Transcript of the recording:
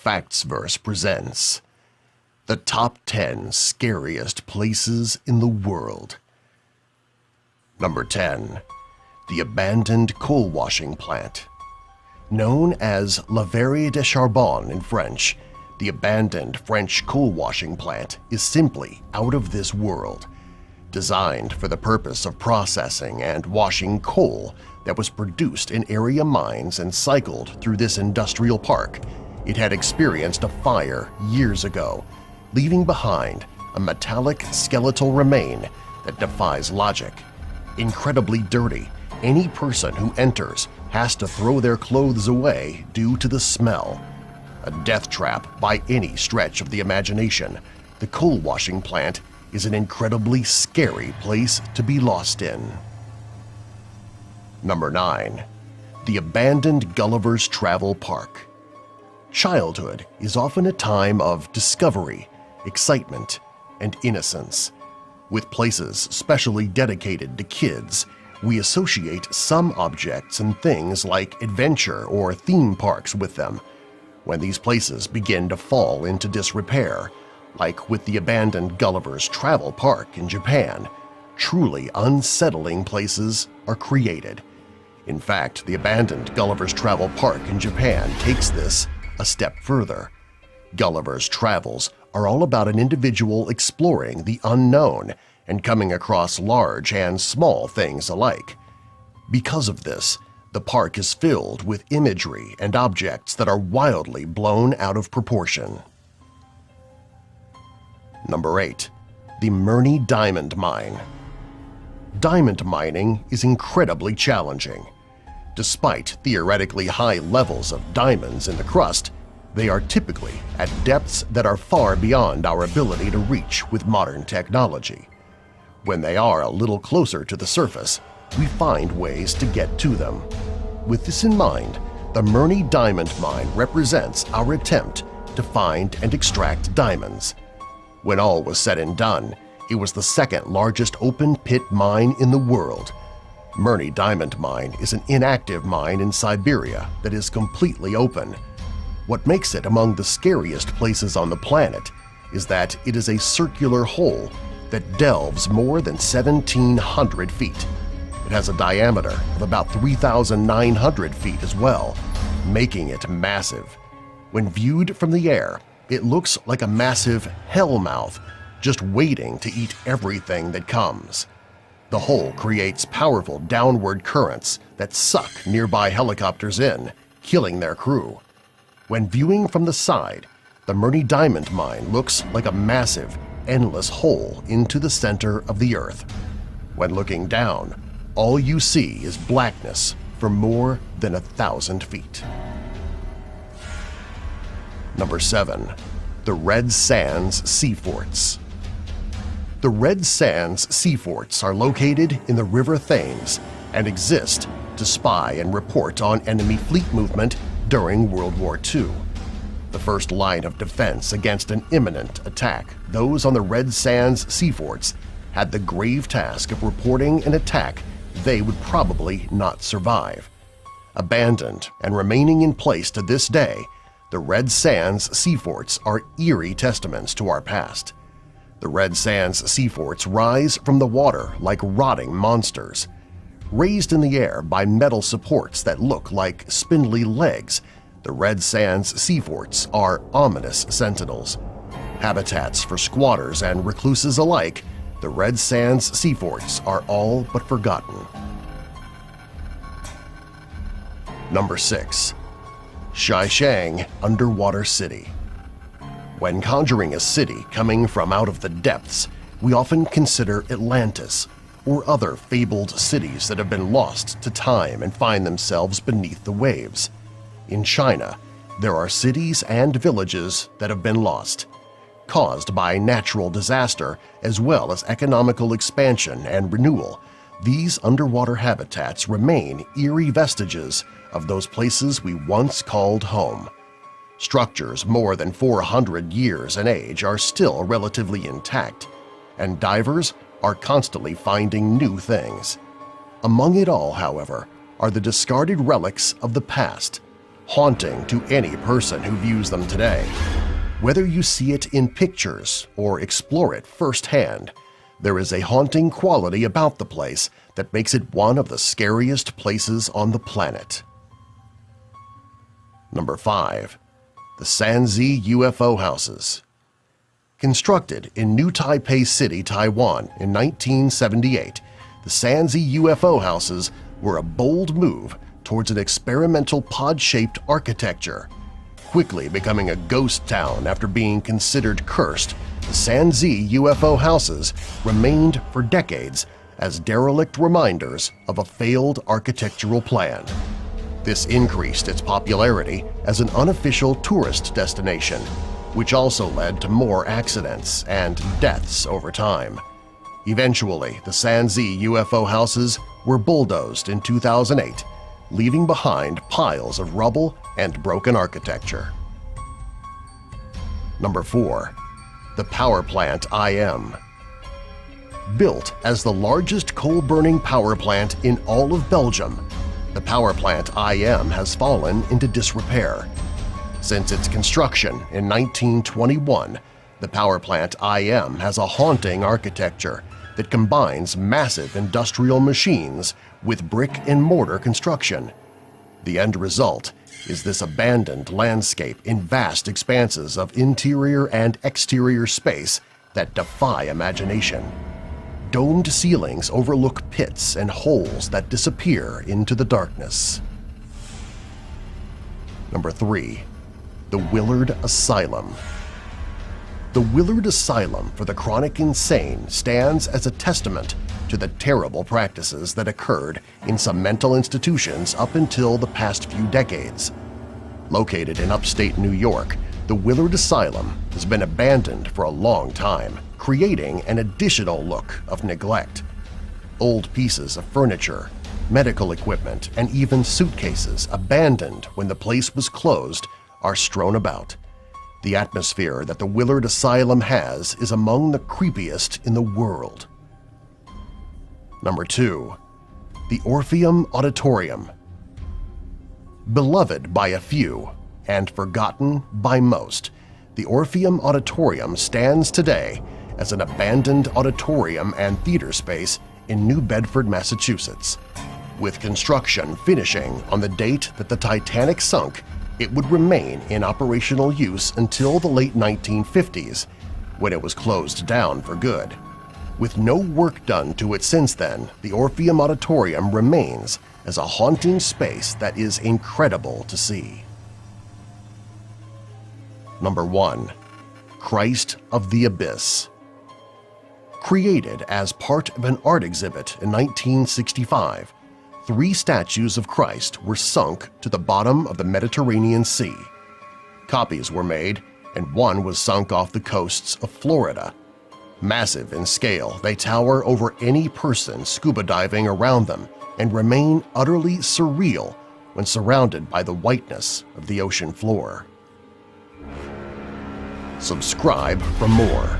Factsverse presents the Top 10 Scariest Places in the World. Number 10. The Abandoned Coal Washing Plant. Known as La Verrie de Charbon in French, the abandoned French coal washing plant is simply out of this world. Designed for the purpose of processing and washing coal that was produced in area mines and cycled through this industrial park, it had experienced a fire years ago, leaving behind a metallic skeletal remain that defies logic. Incredibly dirty, any person who enters has to throw their clothes away due to the smell. A death trap by any stretch of the imagination, the coal washing plant is an incredibly scary place to be lost in. Number 9. The Abandoned Gulliver's Travel Park. Childhood is often a time of discovery, excitement, and innocence. With places specially dedicated to kids, we associate some objects and things like adventure or theme parks with them. When these places begin to fall into disrepair, like with the abandoned Gulliver's Travel Park in Japan, truly unsettling places are created. In fact, the abandoned Gulliver's Travel Park in Japan takes this a step further. Gulliver's travels are all about an individual exploring the unknown and coming across large and small things alike. Because of this, the park is filled with imagery and objects that are wildly blown out of proportion. Number 8. The Murney Diamond Mine. Diamond mining is incredibly challenging. Despite theoretically high levels of diamonds in the crust, they are typically at depths that are far beyond our ability to reach with modern technology. When they are a little closer to the surface, we find ways to get to them. With this in mind, the Murney Diamond Mine represents our attempt to find and extract diamonds. When all was said and done, it was the second largest open-pit mine in the world. Murney Diamond Mine is an inactive mine in Siberia that is completely open. What makes it among the scariest places on the planet is that it is a circular hole that delves more than 1,700 feet. It has a diameter of about 3,900 feet as well, making it massive. When viewed from the air, it looks like a massive hellmouth just waiting to eat everything that comes. The hole creates powerful downward currents that suck nearby helicopters in, killing their crew. When viewing from the side, the Murney Diamond Mine looks like a massive, endless hole into the center of the Earth. When looking down, all you see is blackness for more than 1,000 feet. Number 7. The Red Sands Sea Forts. The Red Sands Sea Forts are located in the River Thames and exist to spy and report on enemy fleet movement during World War II. The first line of defense against an imminent attack, those on the Red Sands Sea Forts had the grave task of reporting an attack they would probably not survive. Abandoned and remaining in place to this day, the Red Sands Sea Forts are eerie testaments to our past. The Red Sands Sea Forts rise from the water like rotting monsters. Raised in the air by metal supports that look like spindly legs, the Red Sands Sea Forts are ominous sentinels. Habitats for squatters and recluses alike, the Red Sands Sea Forts are all but forgotten. Number 6. Shishang Underwater City. When conjuring a city coming from out of the depths, we often consider Atlantis or other fabled cities that have been lost to time and find themselves beneath the waves. In China, there are cities and villages that have been lost, caused by natural disaster as well as economical expansion and renewal. These underwater habitats remain eerie vestiges of those places we once called home. Structures more than 400 years in age are still relatively intact, and divers are constantly finding new things. Among it all, however, are the discarded relics of the past, haunting to any person who views them today. Whether you see it in pictures or explore it firsthand, there is a haunting quality about the place that makes it one of the scariest places on the planet. Number 5. The Sanzi UFO Houses. Constructed in New Taipei City, Taiwan in 1978, the Sanzi UFO Houses were a bold move towards an experimental pod-shaped architecture. Quickly becoming a ghost town after being considered cursed, the Sanzi UFO Houses remained for decades as derelict reminders of a failed architectural plan. This increased its popularity as an unofficial tourist destination, which also led to more accidents and deaths over time. Eventually, the Sanzi UFO Houses were bulldozed in 2008, leaving behind piles of rubble and broken architecture. Number 4. The Power Plant IM. Built as the largest coal-burning power plant in all of Belgium, the Power Plant IM has fallen into disrepair. Since its construction in 1921, the Power Plant IM has a haunting architecture that combines massive industrial machines with brick-and-mortar construction. The end result is this abandoned landscape in vast expanses of interior and exterior space that defy imagination. Domed ceilings overlook pits and holes that disappear into the darkness. Number 3. The Willard Asylum. The Willard Asylum for the Chronic Insane stands as a testament to the terrible practices that occurred in some mental institutions up until the past few decades. Located in upstate New York, the Willard Asylum has been abandoned for a long time, creating an additional look of neglect. Old pieces of furniture, medical equipment, and even suitcases abandoned when the place was closed are strewn about. The atmosphere that the Willard Asylum has is among the creepiest in the world. Number 2. The Orpheum Auditorium. Beloved by a few and forgotten by most, the Orpheum Auditorium stands today as an abandoned auditorium and theater space in New Bedford, Massachusetts. With construction finishing on the date that the Titanic sunk, it would remain in operational use until the late 1950s, when it was closed down for good. With no work done to it since then, the Orpheum Auditorium remains as a haunting space that is incredible to see. Number 1. Christ of the Abyss. Created as part of an art exhibit in 1965, 3 statues of Christ were sunk to the bottom of the Mediterranean Sea. Copies were made, and one was sunk off the coasts of Florida. Massive in scale, they tower over any person scuba diving around them and remain utterly surreal when surrounded by the whiteness of the ocean floor. Subscribe for more.